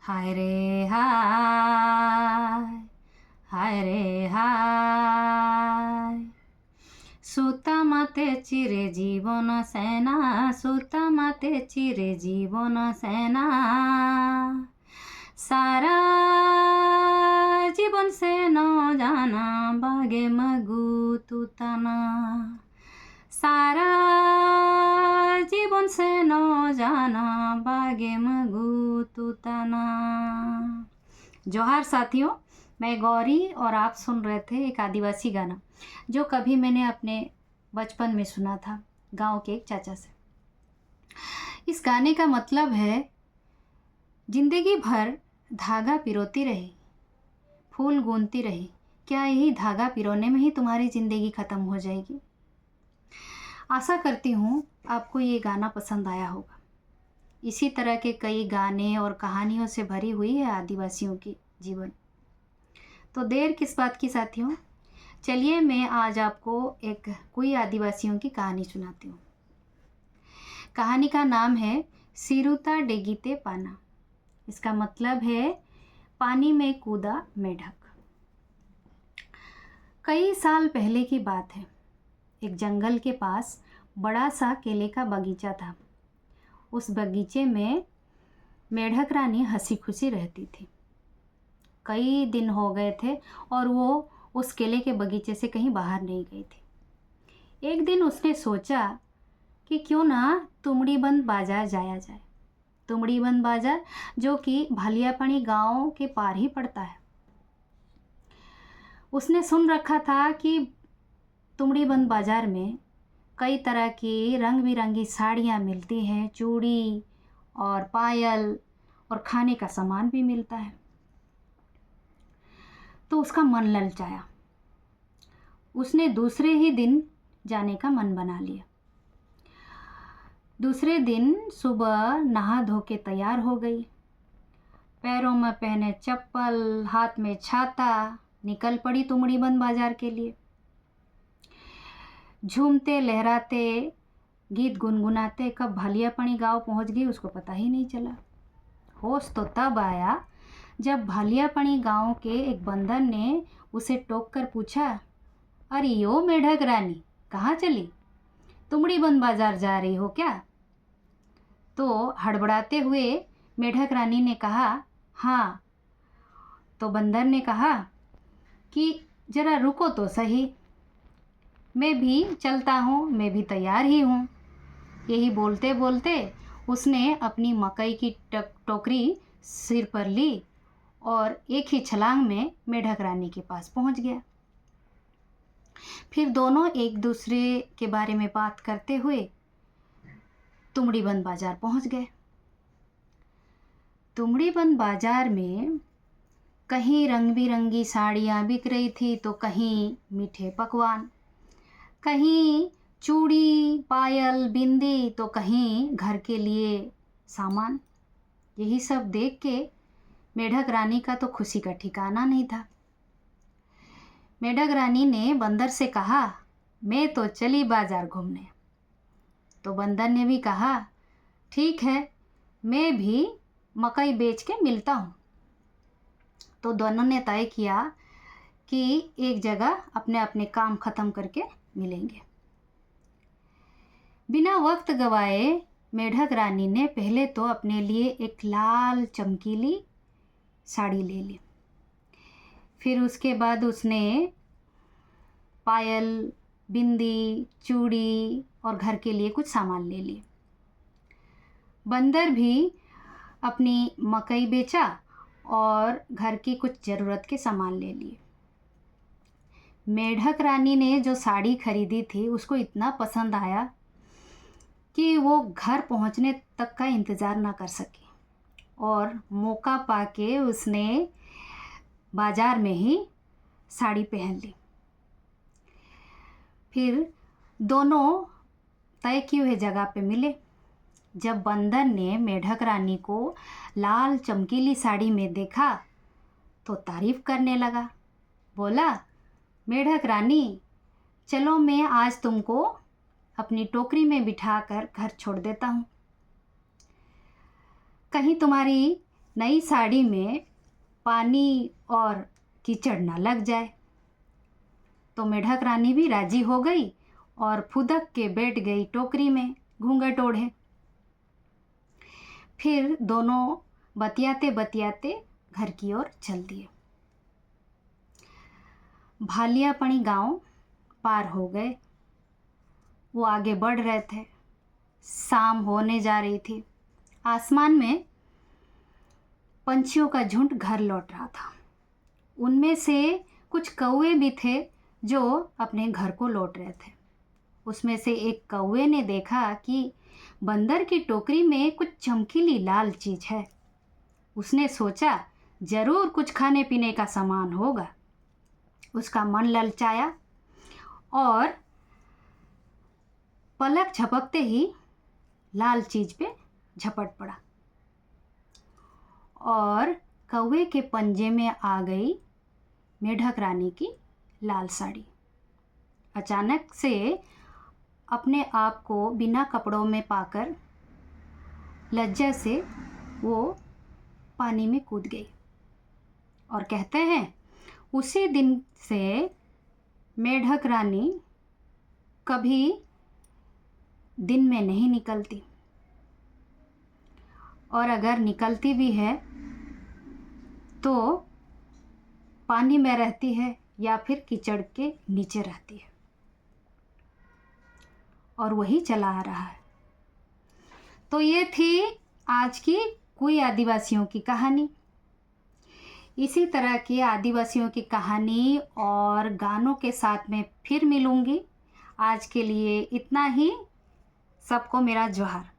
हाय रे हाय, हाय रे हाय। सुतमते चिरे जीवन सेना, सुतमते चिरे जीवन सेना। सारा जीवन से न जाना बागे मगु तुतना। सारा जीवन से न जाना बागे मगु तुतना। जोहार साथियों, मैं गौरी और आप सुन रहे थे एक आदिवासी गाना जो कभी मैंने अपने बचपन में सुना था गांव के एक चाचा से। इस गाने का मतलब है, जिंदगी भर धागा पिरोती रही, फूल गूंथती रही, क्या यही धागा पिरोने में ही तुम्हारी ज़िंदगी ख़त्म हो जाएगी? आशा करती हूँ आपको ये गाना पसंद आया होगा। इसी तरह के कई गाने और कहानियों से भरी हुई है आदिवासियों की जीवन। तो देर किस बात की साथियों, चलिए मैं आज आपको एक कोई आदिवासियों की कहानी सुनाती हूँ। कहानी का नाम है सिरुता डेगीते पाना। इसका मतलब है पानी में कूदा मेढक। कई साल पहले की बात है। एक जंगल के पास बड़ा सा केले का बगीचा था। उस बगीचे में मेढक रानी हंसी खुशी रहती थी। कई दिन हो गए थे और वो उस केले के बगीचे से कहीं बाहर नहीं गई थी। एक दिन उसने सोचा कि क्यों ना तुमड़ीबंद बाजार जाया जाए। तुमड़ीबंद बाजार जो कि भालियापणी गांव के पार ही पड़ता है। उसने सुन रखा था कि तुमड़ीबंद बाजार में कई तरह की रंग बिरंगी साड़ियाँ मिलती हैं, चूड़ी और पायल और खाने का सामान भी मिलता है। तो उसका मन ललचाया। उसने दूसरे ही दिन जाने का मन बना लिया। दूसरे दिन सुबह नहा धो के तैयार हो गई। पैरों में पहने चप्पल, हाथ में छाता, निकल पड़ी तुमड़ीबंद बाजार के लिए। झूमते लहराते गीत गुनगुनाते कब भालियापणी गांव पहुंच गई उसको पता ही नहीं चला। होश तो तब आया जब भालियापणी गांव के एक बंदर ने उसे टोक कर पूछा, अरे यो मेढक रानी, कहाँ चली? तुमड़ीबंद बाजार जा रही हो क्या? तो हड़बड़ाते हुए मेढक रानी ने कहा, हाँ। तो बंदर ने कहा कि जरा रुको तो सही, मैं भी चलता हूँ, मैं भी तैयार ही हूँ। यही बोलते बोलते उसने अपनी मकई की टोकरी सिर पर ली और एक ही छलांग में मेढक रानी के पास पहुँच गया। फिर दोनों एक दूसरे के बारे में बात करते हुए तुमड़ीबंद बाजार पहुँच गए। तुमड़ीबंद बाजार में कहीं रंग बिरंगी साड़ियाँ बिक रही थी तो कहीं मीठे पकवान, कहीं चूड़ी पायल बिंदी तो कहीं घर के लिए सामान। यही सब देख के मेढक रानी का तो खुशी का ठिकाना नहीं था। मेढक रानी ने बंदर से कहा, मैं तो चली बाजार घूमने। तो बंदर ने भी कहा, ठीक है, मैं भी मकई बेच के मिलता हूँ। तो दोनों ने तय किया कि एक जगह अपने अपने काम ख़त्म करके मिलेंगे। बिना वक्त गवाए मेढक रानी ने पहले तो अपने लिए एक लाल चमकीली साड़ी ले ली। फिर उसके बाद उसने पायल बिंदी चूड़ी और घर के लिए कुछ सामान ले लिए। बंदर भी अपनी मकई बेचा और घर की कुछ ज़रूरत के सामान ले लिए। मेढक रानी ने जो साड़ी खरीदी थी उसको इतना पसंद आया कि वो घर पहुंचने तक का इंतज़ार ना कर सकी और मौका पाके उसने बाज़ार में ही साड़ी पहन ली। फिर दोनों तय किए हुए जगह पे मिले। जब बंदर ने मेढक रानी को लाल चमकीली साड़ी में देखा तो तारीफ करने लगा। बोला, मेढक रानी, चलो मैं आज तुमको अपनी टोकरी में बिठाकर घर छोड़ देता हूँ। कहीं तुम्हारी नई साड़ी में पानी और कीचड़ न लग जाए। तो मेढक रानी भी राजी हो गई और फुदक के बैठ गई टोकरी में घूंघट ओढ़े। फिर दोनों बतियाते बतियाते घर की ओर चल दिए। भालियापणी गांव पार हो गए। वो आगे बढ़ रहे थे। शाम होने जा रही थी। आसमान में पंछियों का झुंड घर लौट रहा था। उनमें से कुछ कौवे भी थे जो अपने घर को लौट रहे थे। उसमें से एक कौवे ने देखा कि बंदर की टोकरी में कुछ चमकीली लाल चीज है। उसने सोचा जरूर कुछ खाने पीने का सामान होगा। उसका मन ललचाया और पलक झपकते ही लाल चीज पे झपट पड़ा और कौवे के पंजे में आ गई मेढक रानी की लाल साड़ी। अचानक से अपने आप को बिना कपड़ों में पाकर लज्जा से वो पानी में कूद गई। और कहते हैं उसी दिन से मेढक रानी कभी दिन में नहीं निकलती, और अगर निकलती भी है तो पानी में रहती है या फिर कीचड़ के नीचे रहती है, और वही चला आ रहा है। तो ये थी आज की कुई आदिवासियों की कहानी। इसी तरह की आदिवासियों की कहानी और गानों के साथ में फिर मिलूंगी। आज के लिए इतना ही। सबको मेरा जोहार।